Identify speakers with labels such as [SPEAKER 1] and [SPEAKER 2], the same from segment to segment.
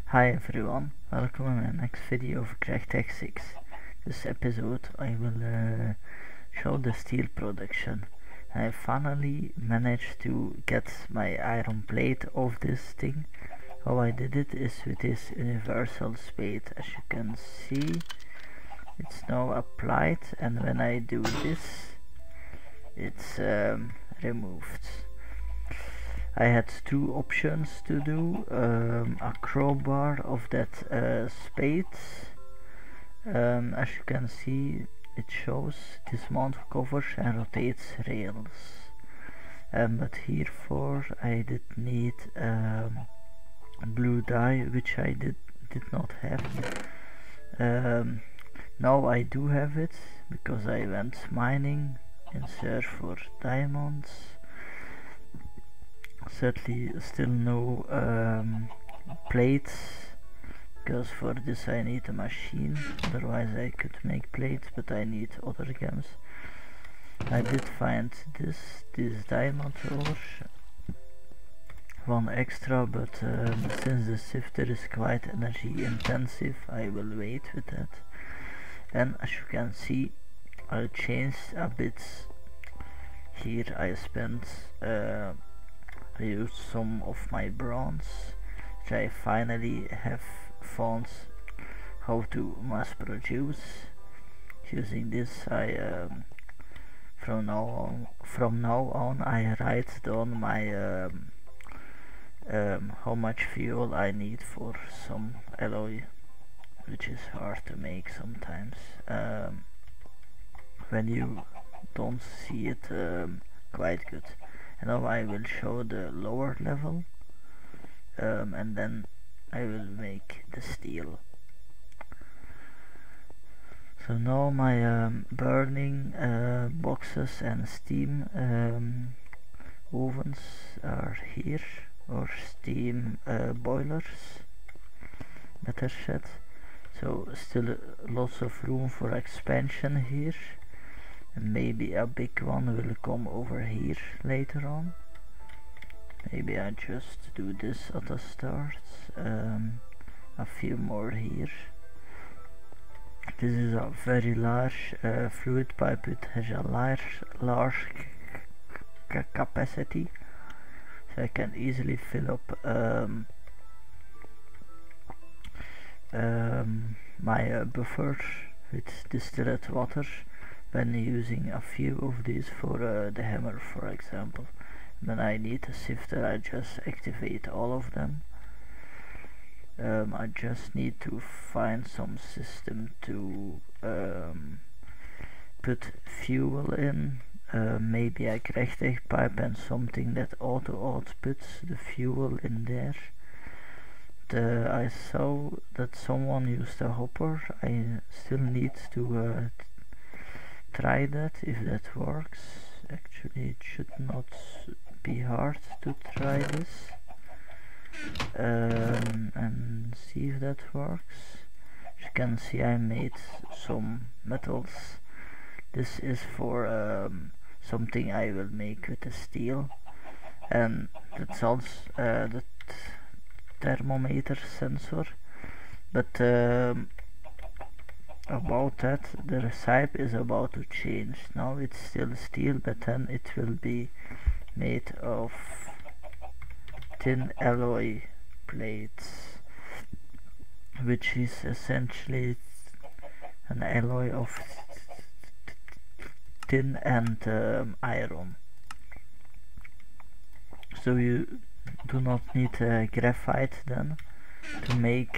[SPEAKER 1] Hi everyone, welcome in my next video of Gregtech 6. This episode I will show the steel production. I finally managed to get my iron plate off this thing. How I did it is with this universal spade. As you can see, it's now applied, and when I do this, it's removed. I had two options to do, a crowbar of that spade. As you can see, it shows dismount covers and rotates rails. But herefore I did need blue dye, which I did not have. Now I do have it, because I went mining in search for diamonds. Certainly still no plates, because for this I need a machine, otherwise I could make plates, but I need other gems. I did find this diamond ore, one extra, but since the sifter is quite energy intensive, I will wait with that. And as you can see, I changed a bit. Here I spent I used some of my bronze, which I finally have found how to mass produce. Using this, I from now on I write down my how much fuel I need for some alloy, which is hard to make sometimes when you don't see it quite good. And now I will show the lower level, and then I will make the steel. So now my burning boxes and steam ovens are here, or steam boilers, better said. So still lots of room for expansion here. And maybe a big one will come over here later on. Maybe I just do this at the start. A few more here. This is a very large fluid pipe. It has a large capacity, so I can easily fill up my buffers with distilled water when using a few of these for the hammer, for example. When I need a sifter, I just activate all of them. I just need to find some system to put fuel in, maybe a Gregtech pipe and something that auto outputs the fuel in there. I saw that someone used a hopper. I still need to try that, if that works. Actually, it should not be hard to try this and see if that works. As you can see, I made some metals. This is for something I will make with the steel, and that's also the thermometer sensor. But about that, the recipe is about to change. Now it's still steel, but then it will be made of tin alloy plates, which is essentially an alloy of tin and iron. So you do not need graphite then to make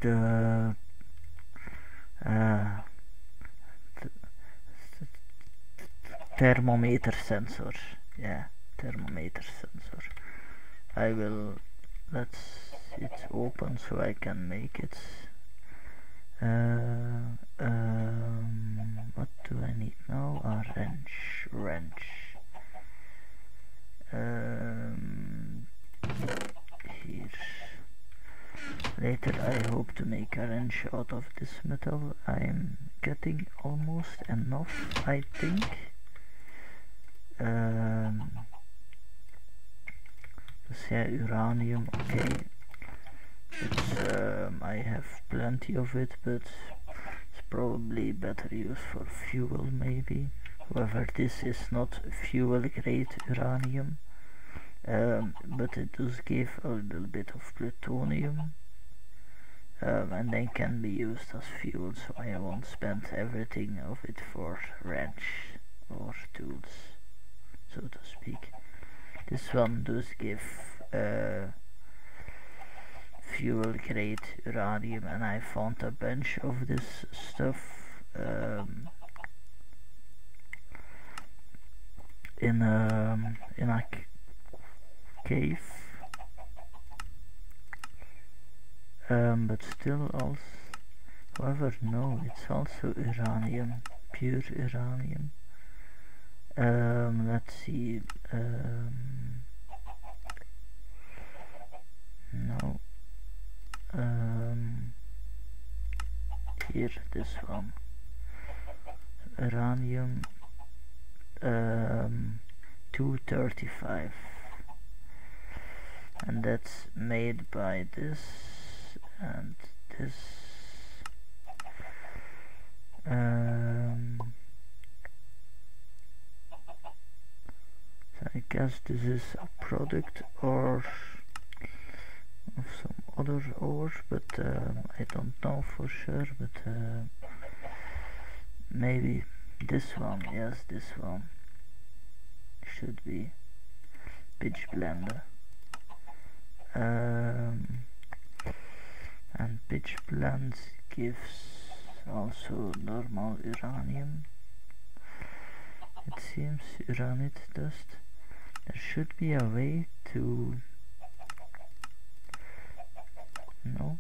[SPEAKER 1] the thermometer sensor. Yeah, thermometer sensor. I will let it open so I can make it. What do I need now? A wrench. Here. Later I hope to make a wrench out of this metal. I'm getting almost enough, I think. yeah, uranium, okay. I have plenty of it, but it's probably better used for fuel maybe. However, this is not fuel grade uranium, but it does give a little bit of plutonium, and then can be used as fuel, so I won't spend everything of it for wrench or tools, so to speak. This one does give fuel grade uranium, and I found a bunch of this stuff in a cave, but still also, however, no, it's also uranium, pure uranium. Let's see, no, here, this one, uranium 235, and that's made by this and this. So I guess this is a product or of some other ore, but I don't know for sure, but maybe this one, yes, this one should be pitch blender, and pitch blend gives also normal uranium, it seems, uranite dust. There should be a way to, no,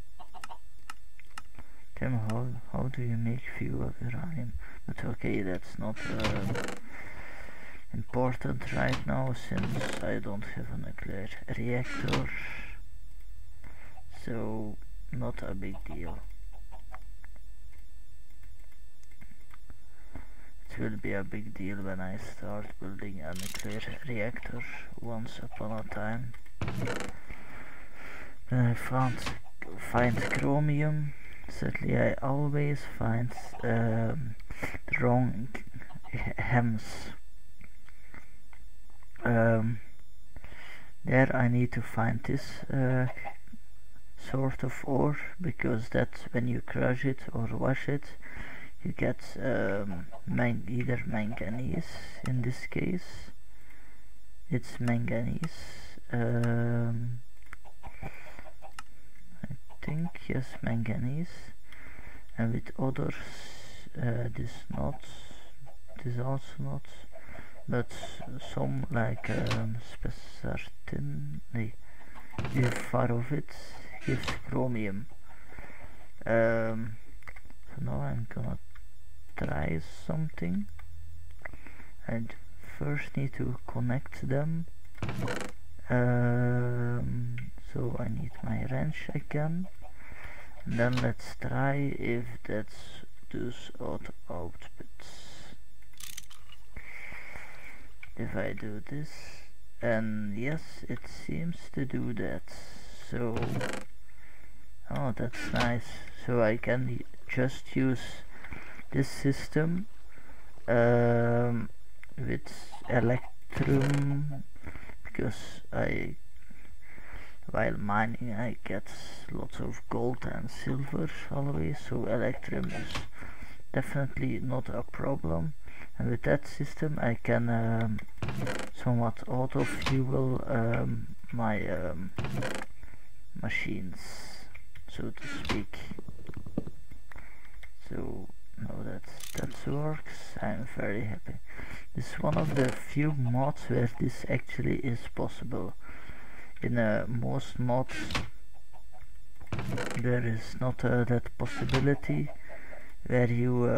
[SPEAKER 1] Tim, how do you make fuel uranium? But okay, that's not important right now, since I don't have a nuclear reactor, so not a big deal. It will be a big deal when I start building a nuclear reactor once upon a time. When I find chromium, sadly I always find the wrong hems. There I need to find this sort of ore, because that's when you crush it or wash it, you get either manganese. In this case it's manganese, I think, yes, manganese, and with others this not, this also not, but some like spessartin, far of it gives chromium. So now I'm gonna try something. I first need to connect them, so I need my wrench again, and then let's try if that's those outputs. If I do this, and yes, it seems to do that, so oh, that's nice. So I can just use this system with electrum, because while mining I get lots of gold and silver always, so electrum is definitely not a problem. And with that system I can somewhat auto fuel my machines, so to speak. So now that works, I'm very happy. This is one of the few mods where this actually is possible. In most mods there is not that possibility where you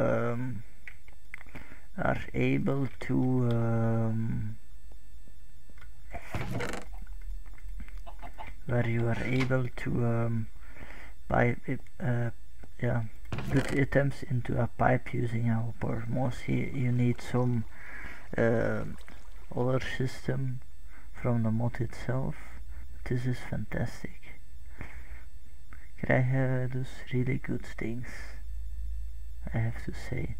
[SPEAKER 1] are able to put items into a pipe using a hopper. Mostly you need some other system from the mod itself. this is fantastic. Gregtech does really good things, I have to say.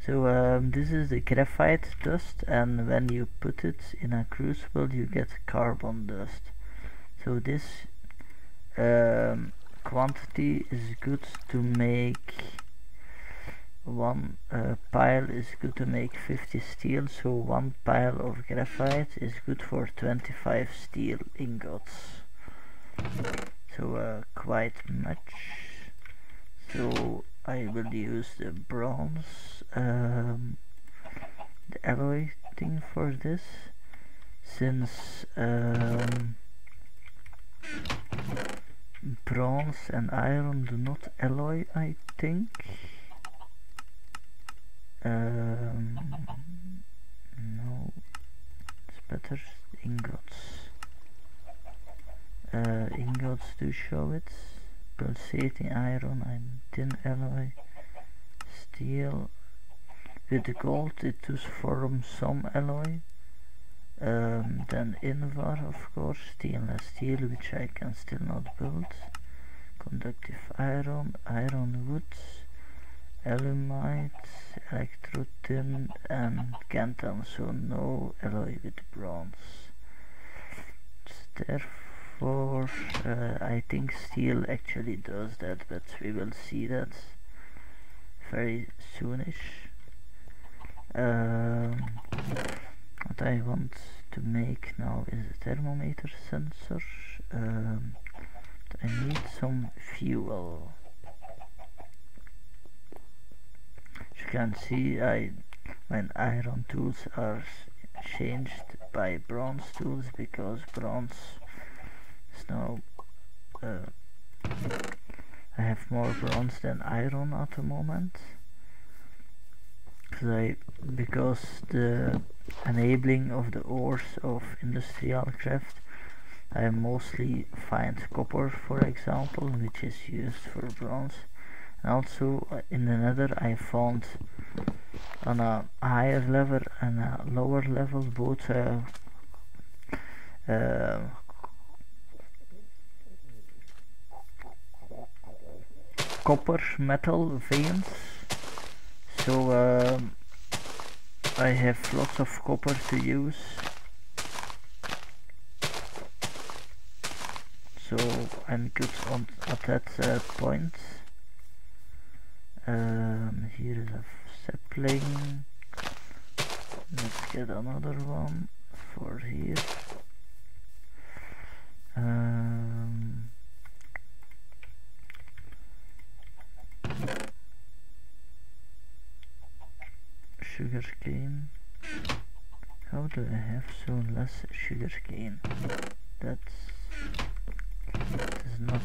[SPEAKER 1] So this is the graphite dust, and when you put it in a crucible you get carbon dust. So this quantity is good to make one pile is good to make 50 steel, so one pile of graphite is good for 25 steel ingots. So quite much. So I will use the bronze, the alloy thing for this, since bronze and iron do not alloy, I think. No, it's better ingots. Ingots do show it. Pulsating iron and tin alloy. Steel. With the gold it does form some alloy. Then invar, of course, stainless steel, which I can still not build. Conductive iron, iron wood, alumite, electrotin and canton, so no alloy with bronze. Therefore I think steel actually does that, but we will see that very soonish. What I want to make now is a thermometer sensor. I need some fuel. As you can see, my iron tools are changed by bronze tools, because bronze is now I have more bronze than iron at the moment, because the enabling of the ores of industrial craft, I mostly find copper, for example, which is used for bronze. And also in the nether I found on a higher level and a lower level both copper metal veins. So I have lots of copper to use. So I'm good at that point. Here is a sapling. Let's get another one for here. Sugar cane. How do I have so less sugar cane? That does not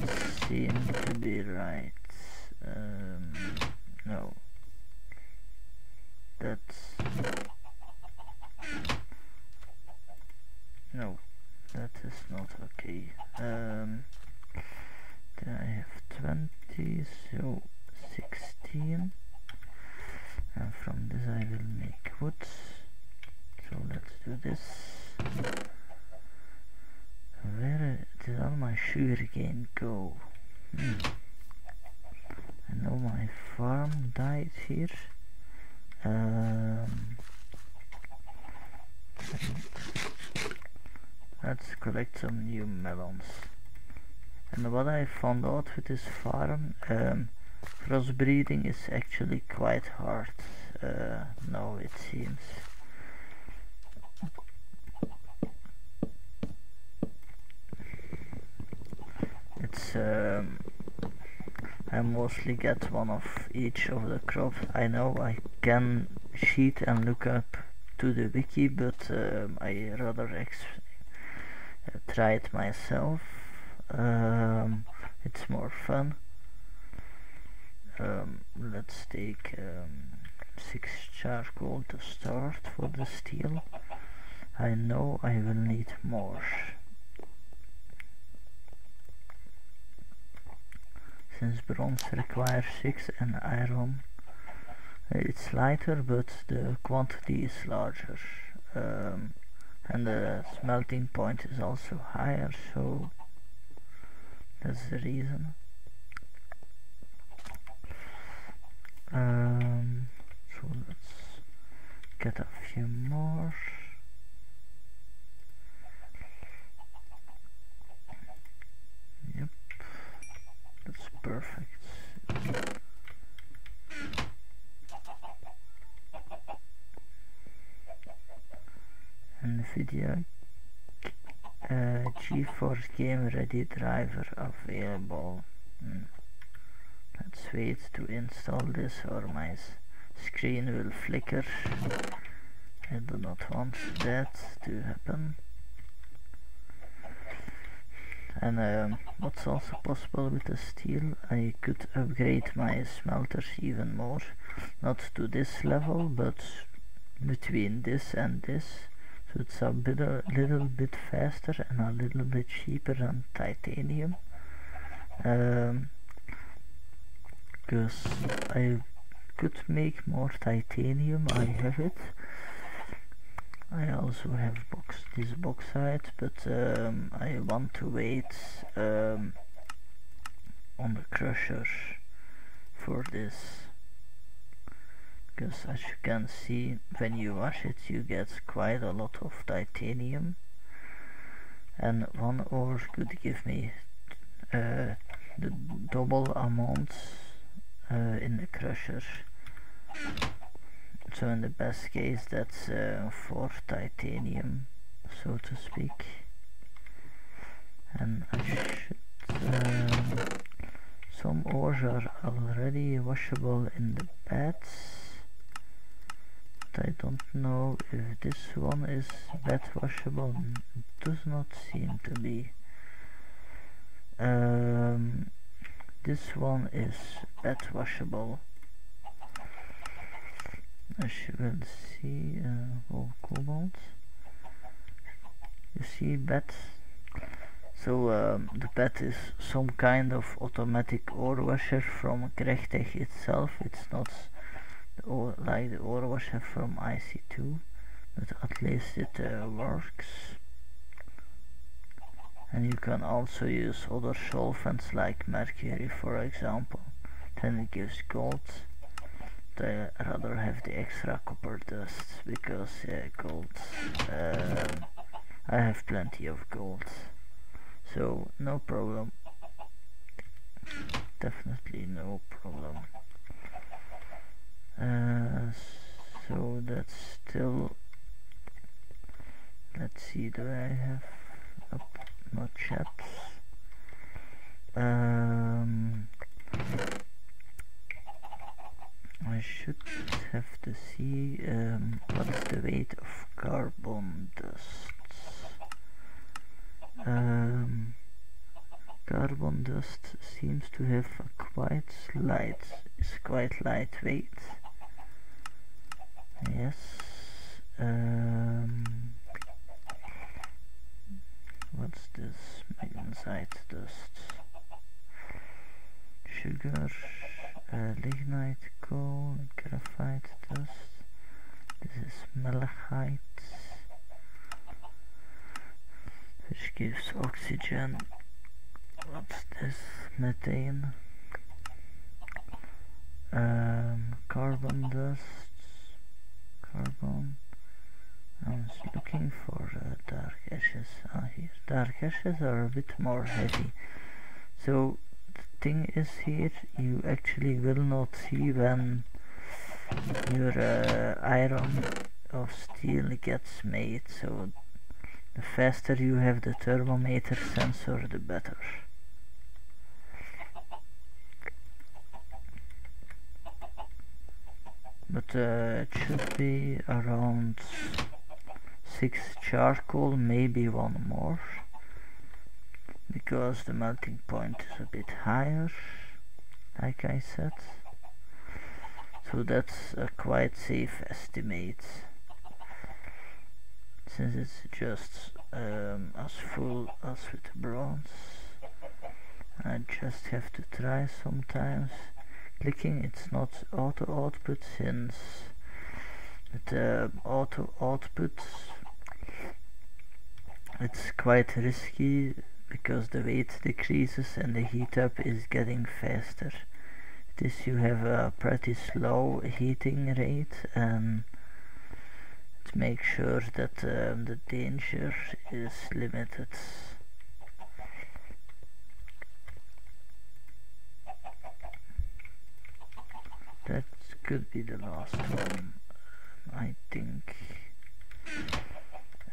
[SPEAKER 1] seem to be right. No, no, that is not okay. Then I have 20, so 16, and from this I will make wood. So let's do this. Where did all my sugarcane go? I know my farm died here. Let's collect some new melons. And what I found out with this farm, crossbreeding is actually quite hard now, it seems. It's I mostly get one of each of the crops. I know I can cheat and look up to the wiki, but I rather try it myself. It's more fun. Let's take 6 charcoal to start for the steel. I know I will need more. Since bronze requires 6 and iron, it's lighter but the quantity is larger. and the smelting point is also higher, so that's the reason. So let's get a few more. Yep, that's perfect. NVIDIA GeForce Game Ready driver available. Let's wait to install this or my screen will flicker. I do not want that to happen. And what's also possible with the steel, I could upgrade my smelters even more. Not to this level, but between this and this. So it's a little bit faster and a little bit cheaper than titanium. Because I could make more titanium, I have it. I also have this bauxite, but I want to wait on the crusher for this. Because as you can see, when you wash it you get quite a lot of titanium, and 1 ore could give me the double amount in the crusher. So in the best case that's 4 titanium, so to speak. And I should some ores are already washable in the beds. I don't know if this one is bed washable. It does not seem to be. This one is bed washable. As you will see, cobalt. You see bed. So the bed is some kind of automatic ore washer from Gregtech itself. It's not like the ore washer from IC2, but at least it works. And you can also use other solvents like mercury, for example. Then it gives gold. I rather have the extra copper dust because gold, I have plenty of gold, so no problem, definitely no problem. So that's still, let's see, do I have up? Not yet. I should have to see what's the weight of carbon dust. Carbon dust seems to have a quite lightweight. Yes. What's this? Magnesite dust. Sugar, lignite, coal, graphite dust. This is malachite, which gives oxygen. What's this? Methane. Carbon dust. Carbon. I was looking for dark ashes. Here. Dark ashes are a bit more heavy. So the thing is, here you actually will not see when your iron or steel gets made. So the faster you have the thermometer sensor, the better. But it should be around 6 charcoal, maybe 1 more, because the melting point is a bit higher, like I said. So that's a quite safe estimate, since it's just as full as with bronze. I just have to try sometimes. Clicking, it's not auto output, since the auto output it's quite risky because the weight decreases and the heat up is getting faster. This you have a pretty slow heating rate, and to make sure that the danger is limited. That could be the last one, I think.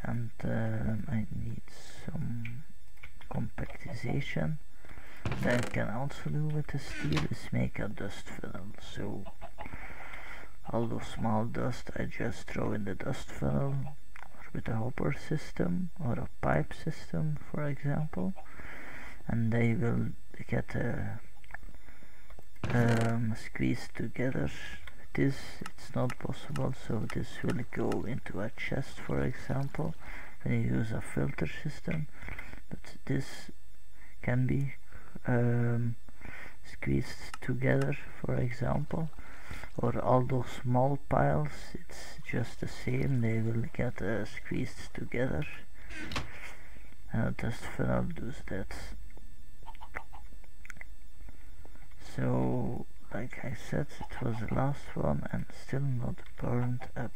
[SPEAKER 1] And I need some compactization. What I can also do with the steel is make a dust funnel. So all those small dust I just throw in the dust funnel, or with a hopper system or a pipe system, for example, and they will get squeezed together. This it's not possible, so this will go into a chest, for example, when you use a filter system, but this can be squeezed together, for example. Or all those small piles, it's just the same, they will get squeezed together, and a dust funnel does that. So like I said, it was the last one and still not burned up.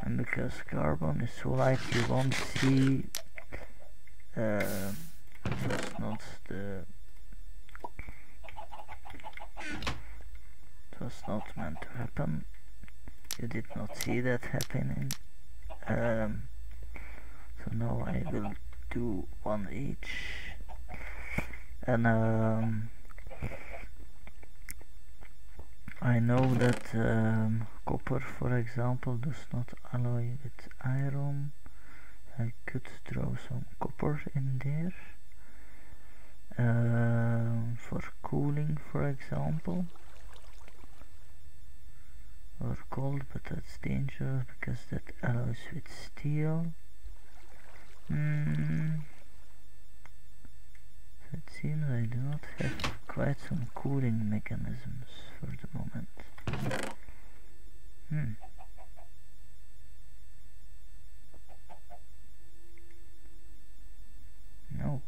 [SPEAKER 1] And because carbon is so light, you won't see it was not the it was not meant to happen. You did not see that happening. So now I will do one each, and I know that copper, for example, does not alloy with iron. I could throw some copper in there for cooling, for example, or cold, but that's dangerous because that alloys with steel. So it seems I do not have quite some cooling mechanisms for the moment. No.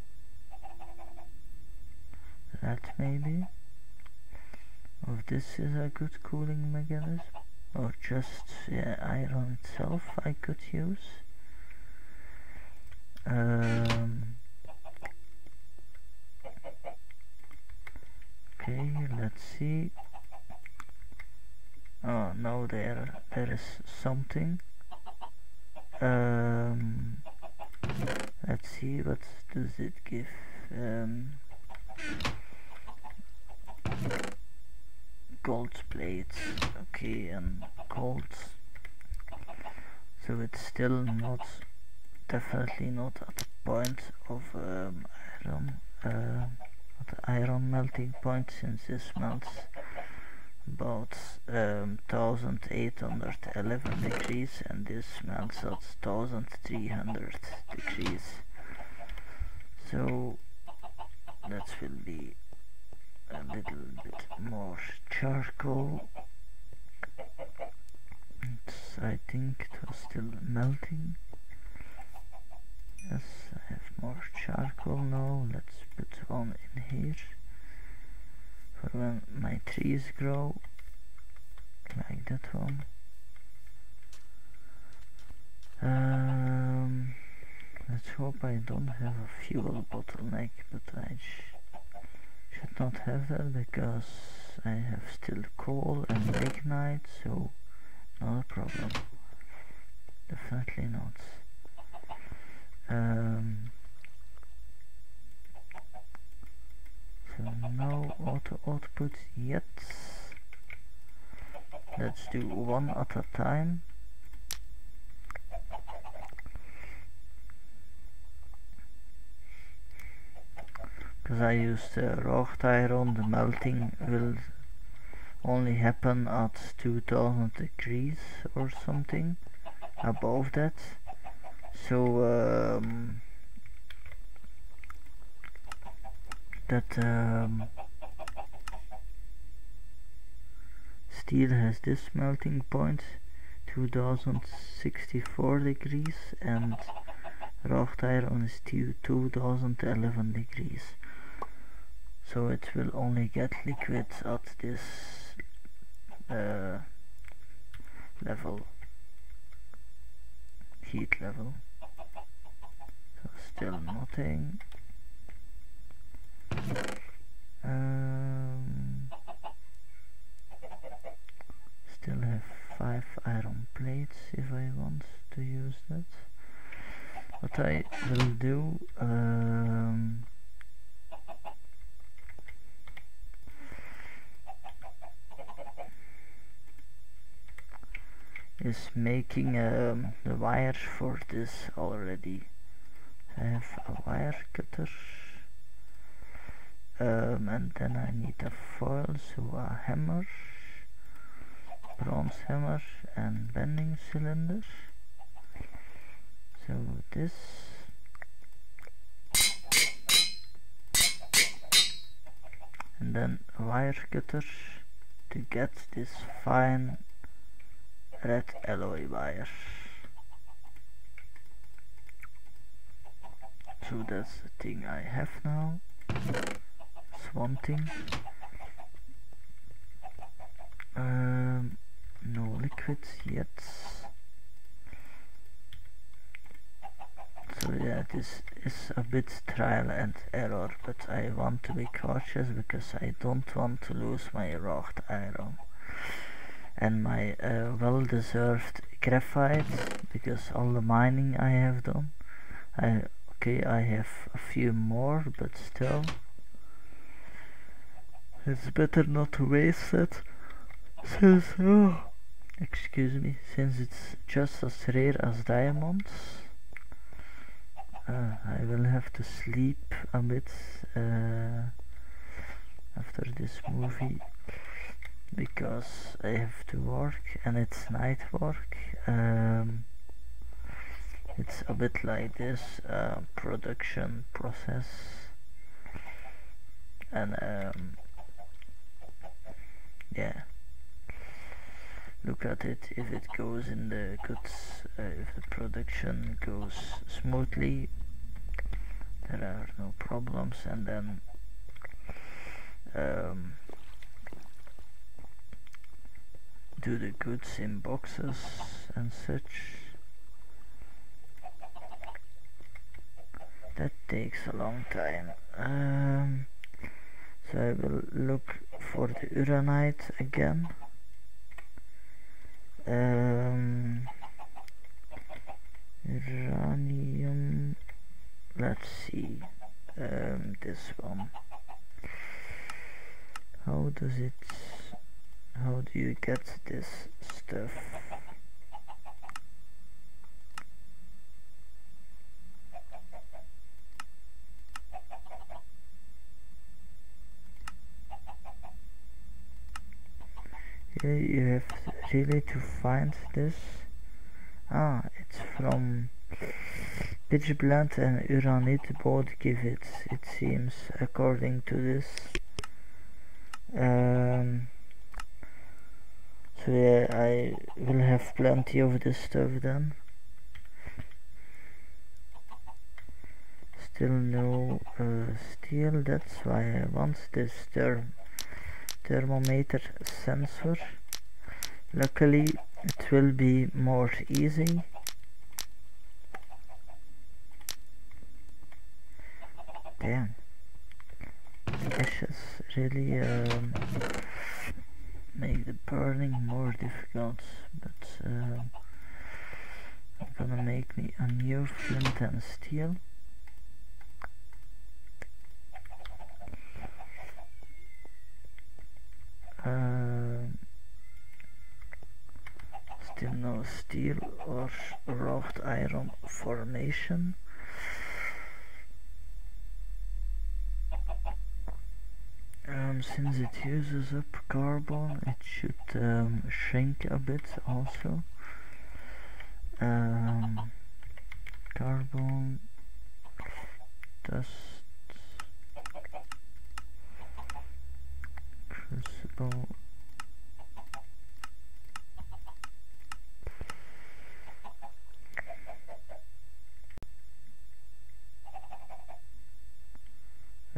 [SPEAKER 1] That maybe. Or this is a good cooling mechanism. Or just iron itself I could use. Okay, let's see. Oh no, there is something. Let's see, what does it give? Gold plates. Okay, and gold. So it's still not, definitely not at the point of iron, at the iron melting point, since this melts about 1811 degrees and this melts at 1300 degrees. So that will be a little bit more charcoal. I think it was still melting. Yes, I have more charcoal now. Let's put one in here for when my trees grow, like that one. Let's hope I don't have a fuel bottleneck, but I should not have that because I have still coal and lignite, so not a problem. Definitely not. So no auto output yet. Let's do one at a time. Because I used wrought iron, the melting will only happen at 2000 degrees or something above that. So that steel has this melting point 2064 degrees, and wrought iron is 2011 degrees, so it will only get liquid at this level, heat level. So still nothing. Still have 5 iron plates if I want to use that. What I will do, is making the wires for this already. I have a wire cutter, and then I need a foil, so a hammer, bronze hammer and bending cylinder. So this, and then a wire cutter to get this fine red alloy wire. So that's the thing I have now. That's one thing. No liquid yet. So yeah, this is a bit trial and error, but I want to be cautious because I don't want to lose my wrought iron and my well-deserved graphite, because all the mining I have done. I have a few more, but still it's better not to waste it, since excuse me, since it's just as rare as diamonds. I will have to sleep a bit after this movie, because I have to work and it's night work. It's a bit like this production process, and yeah, look at it. If it goes in the goods, if the production goes smoothly, there are no problems, and then do the goods in boxes and such. That takes a long time. So I will look for the uranite again. Uranium, let's see, this one. How do you get this stuff? Yeah, you have really to find this. It's from pitch blende and uranite both give it seems, according to this. So yeah, I will have plenty of this stuff then. Still no steel, that's why I want this thermometer sensor. Luckily it will be more easy. Damn, the ashes really make the burning more difficult, but I'm gonna make me a new flint and steel. Still no steel or wrought iron formation. Since it uses up carbon, it should shrink a bit also. Carbon, dust, crucible.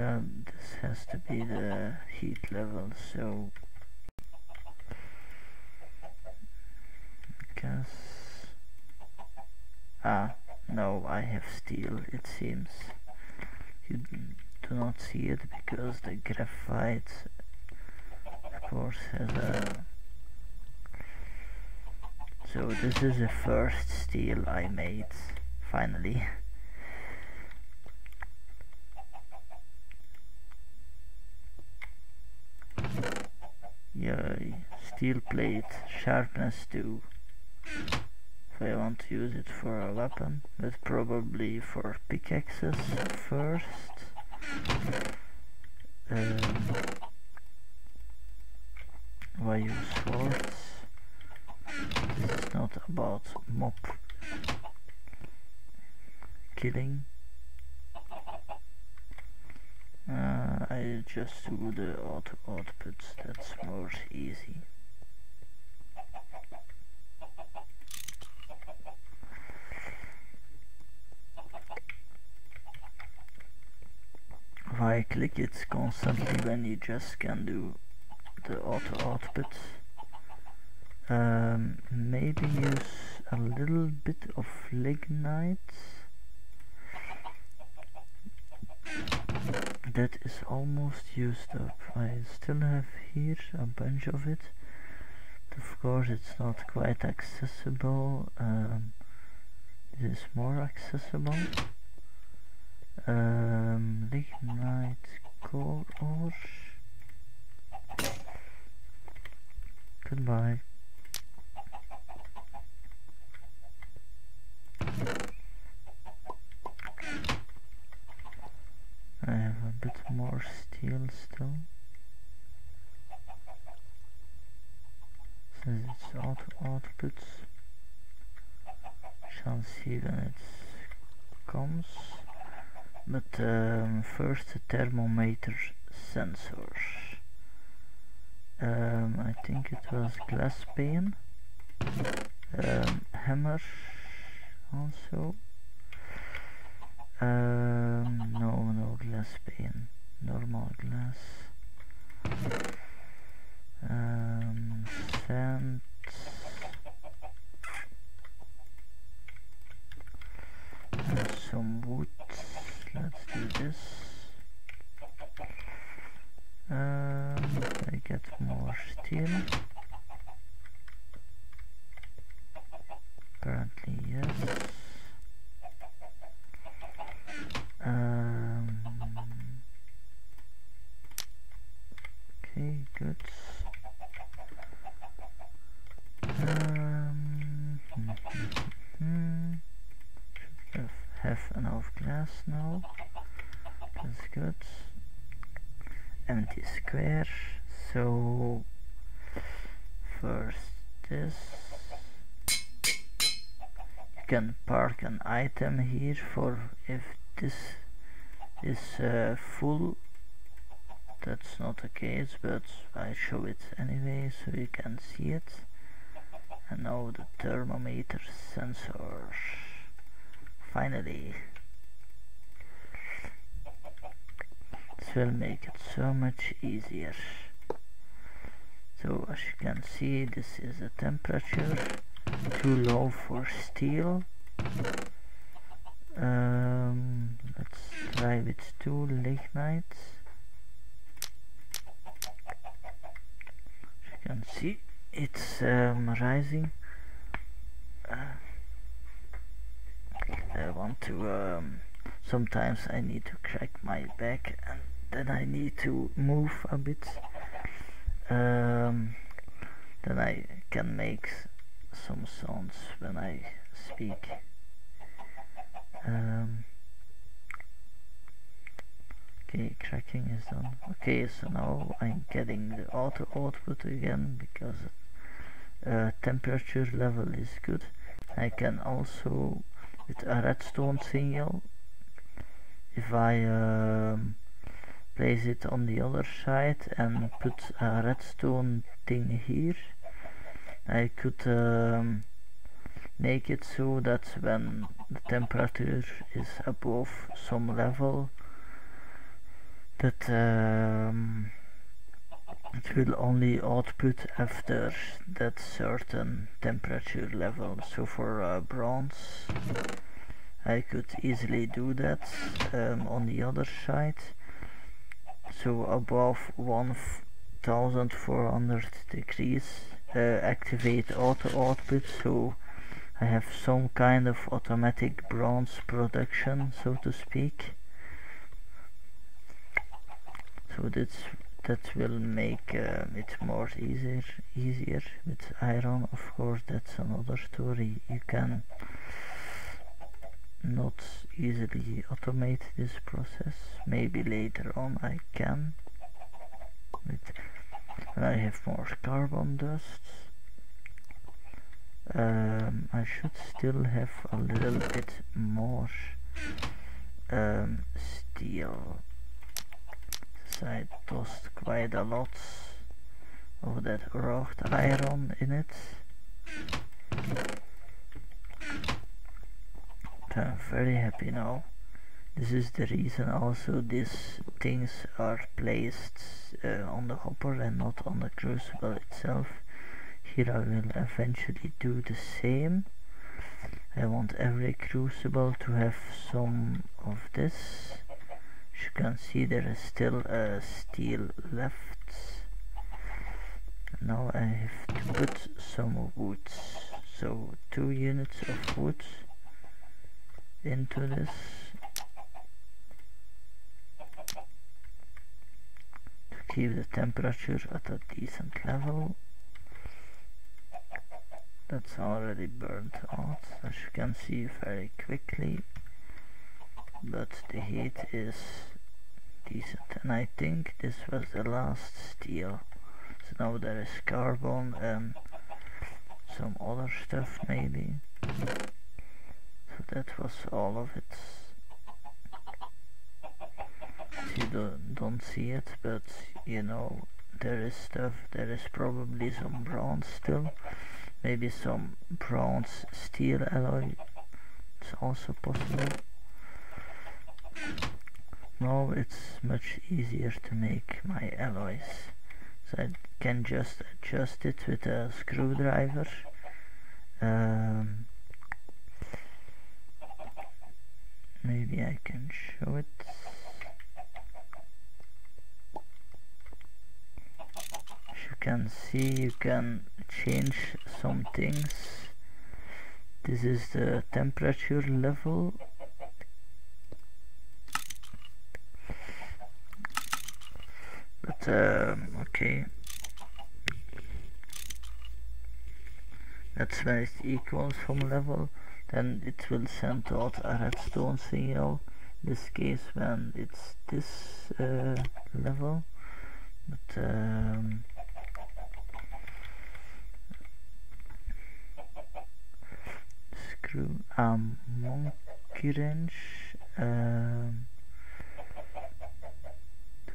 [SPEAKER 1] well, this has to be the heat level, so guess no, I have steel, it seems. You do not see it because the graphite of course has a... So this is the first steel I made, finally. Yay, steel plate, sharpness 2. If I want to use it for a weapon, but probably for pickaxes first. Why use swords? This is not about mob killing. I just do the auto outputs, that's more easy. If I click it constantly when you just can do the auto outputs. Maybe use a little bit of lignite. That is almost used up. I still have here a bunch of it. Of course it's not quite accessible. This is more accessible. Lignite core ore. Goodbye. I have a bit more steel still. Since it's auto outputs, shall see when it comes. But first the thermometer sensors. I think it was glass pane, hammer also. No glass pane, normal glass. Sand. And some wood. Let's do this. I get more steel. Apparently yes. Okay, good. Should have enough glass now. That's good. Empty square. So first this. You can park an item here for if this is full. That's not the case, but I show it anyway so you can see it. And now the thermometer sensor. Finally. This will make it so much easier. So as you can see, this is the temperature. Too low for steel. Let's try with 2 lignite. As you can see, it's rising. I want to sometimes I need to crack my back and then I need to move a bit. Then I can make some sounds when I speak. Okay, cracking is done. Okay, so now I'm getting the auto output again because temperature level is good. I can also, with a redstone signal, if I place it on the other side and put a redstone thing here, I could make it so that when the temperature is above some level, that it will only output after that certain temperature level. So for bronze I could easily do that. On the other side, so above 1400 degrees, activate auto output, so I have some kind of automatic bronze production, so to speak. So that will make it more easier with iron. Of course, that's another story. You can not easily automate this process. Maybe later on I can. When I have more carbon dust, I should still have a little bit more steel. So I tossed quite a lot of that wrought iron in it. I'm very happy now. This is the reason also these things are placed on the hopper and not on the crucible itself. Here I will eventually do the same. I want every crucible to have some of this. As you can see, there is still steel left. Now I have to put some wood. So 2 units of wood into this. To keep the temperature at a decent level. That's already burnt out, as you can see, very quickly, but the heat is decent, and I think this was the last steel. So now there is carbon and some other stuff maybe. So that was all of it. You don't see it, but you know, there is stuff. There is probably some bronze still. Maybe some bronze steel alloy. It's also possible. Now it's much easier to make my alloys. So I can just adjust it with a screwdriver. Maybe I can show it. As you can see, you can change some things. This is the temperature level. But okay, that's when it equals some level, then it will send out a redstone signal. In this case, when it's this level. But screw a monkey wrench to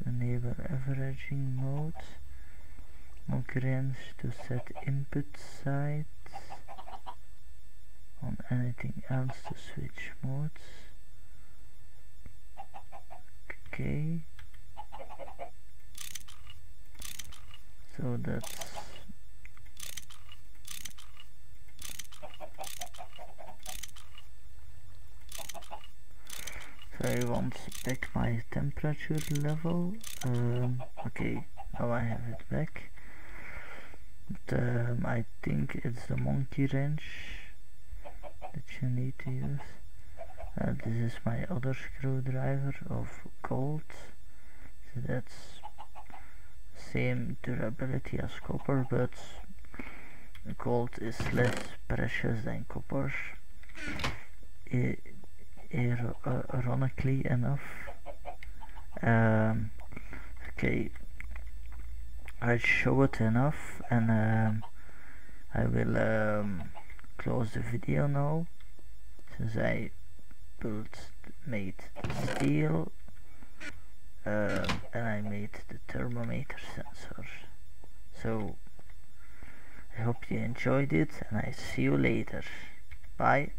[SPEAKER 1] enable averaging mode, monkey wrench to set input sides, on anything else to switch modes. Okay, so that's so I want back my temperature level. Okay, now I have it back. But I think it's the monkey wrench that you need to use. This is my other screwdriver of gold. So that's same durability as copper, but gold is less precious than copper. Ironically enough. Okay, I show it enough, and I will close the video now, since I made steel and I made the thermometer sensor. So I hope you enjoyed it, and I see you later. Bye.